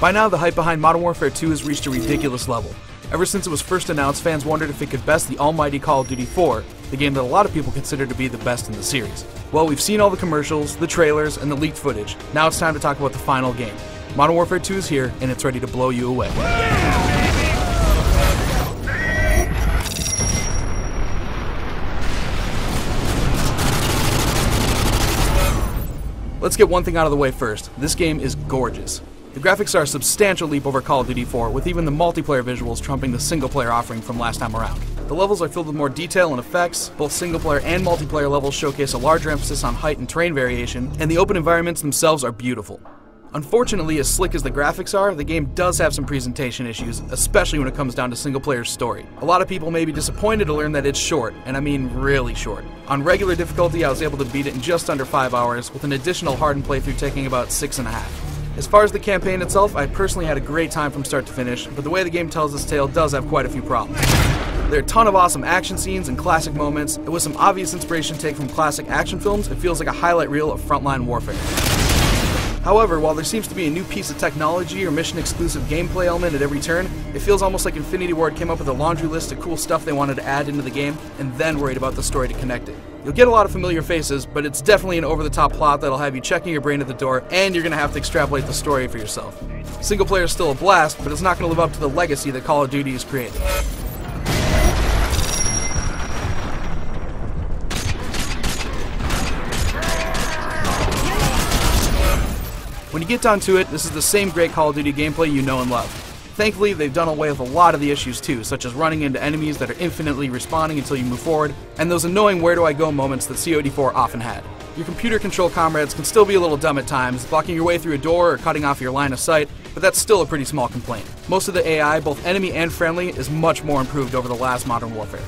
By now, the hype behind Modern Warfare 2 has reached a ridiculous level. Ever since it was first announced, fans wondered if it could best the almighty Call of Duty 4, the game that a lot of people consider to be the best in the series. Well, we've seen all the commercials, the trailers, and the leaked footage. Now it's time to talk about the final game. Modern Warfare 2 is here, and it's ready to blow you away. Let's get one thing out of the way first. This game is gorgeous. The graphics are a substantial leap over Call of Duty 4, with even the multiplayer visuals trumping the single-player offering from last time around. The levels are filled with more detail and effects, both single-player and multiplayer levels showcase a larger emphasis on height and terrain variation, and the open environments themselves are beautiful. Unfortunately, as slick as the graphics are, the game does have some presentation issues, especially when it comes down to single-player story. A lot of people may be disappointed to learn that it's short, and I mean really short. On regular difficulty, I was able to beat it in just under 5 hours, with an additional hardened playthrough taking about 6.5. As far as the campaign itself, I personally had a great time from start to finish, but the way the game tells its tale does have quite a few problems. There are a ton of awesome action scenes and classic moments, and with some obvious inspiration taken from classic action films, it feels like a highlight reel of frontline warfare. However, while there seems to be a new piece of technology or mission-exclusive gameplay element at every turn, it feels almost like Infinity Ward came up with a laundry list of cool stuff they wanted to add into the game, and then worried about the story to connect it. You'll get a lot of familiar faces, but it's definitely an over-the-top plot that'll have you checking your brain at the door, and you're going to have to extrapolate the story for yourself. Single player is still a blast, but it's not going to live up to the legacy that Call of Duty has created. When you get down to it, this is the same great Call of Duty gameplay you know and love. Thankfully, they've done away with a lot of the issues too, such as running into enemies that are infinitely respawning until you move forward, and those annoying where do I go moments that COD4 often had. Your computer-controlled comrades can still be a little dumb at times, blocking your way through a door or cutting off your line of sight, but that's still a pretty small complaint. Most of the AI, both enemy and friendly, is much more improved over the last Modern Warfare.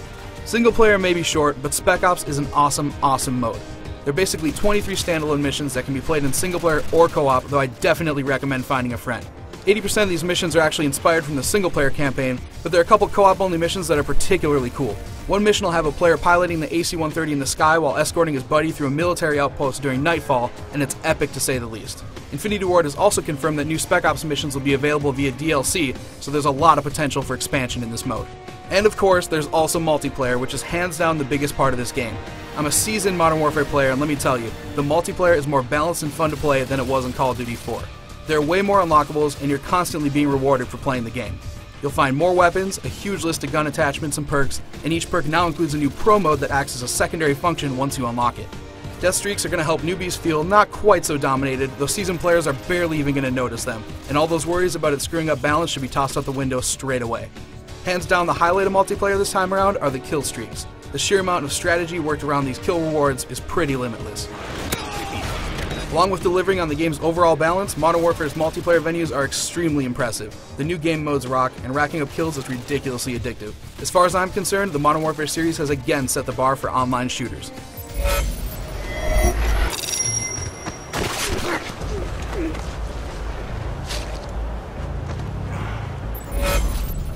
Single player may be short, but Spec Ops is an awesome mode. There are basically 23 standalone missions that can be played in single player or co-op, though I definitely recommend finding a friend. 80% of these missions are actually inspired from the single player campaign, but there are a couple co-op only missions that are particularly cool. One mission will have a player piloting the AC-130 in the sky while escorting his buddy through a military outpost during nightfall, and it's epic to say the least. Infinity Ward has also confirmed that new Spec Ops missions will be available via DLC, so there's a lot of potential for expansion in this mode. And of course, there's also multiplayer, which is hands down the biggest part of this game. I'm a seasoned Modern Warfare player, and let me tell you, the multiplayer is more balanced and fun to play than it was in Call of Duty 4. There are way more unlockables, and you're constantly being rewarded for playing the game. You'll find more weapons, a huge list of gun attachments and perks, and each perk now includes a new pro mode that acts as a secondary function once you unlock it. Death streaks are going to help newbies feel not quite so dominated, though seasoned players are barely even going to notice them, and all those worries about it screwing up balance should be tossed out the window straight away. Hands down, the highlight of multiplayer this time around are the kill streaks. The sheer amount of strategy worked around these kill rewards is pretty limitless. Along with delivering on the game's overall balance, Modern Warfare's multiplayer venues are extremely impressive. The new game modes rock, and racking up kills is ridiculously addictive. As far as I'm concerned, the Modern Warfare series has again set the bar for online shooters.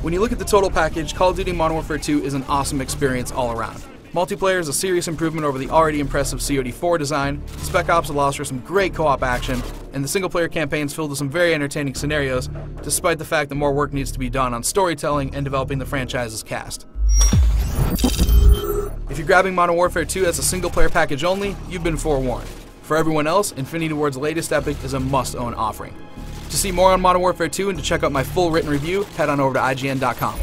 When you look at the total package, Call of Duty Modern Warfare 2 is an awesome experience all around. Multiplayer is a serious improvement over the already impressive COD4 design, Spec Ops allows for some great co-op action, and the single-player campaign is filled with some very entertaining scenarios, despite the fact that more work needs to be done on storytelling and developing the franchise's cast. If you're grabbing Modern Warfare 2 as a single-player package only, you've been forewarned. For everyone else, Infinity Ward's latest epic is a must-own offering. To see more on Modern Warfare 2 and to check out my full written review, head on over to IGN.com.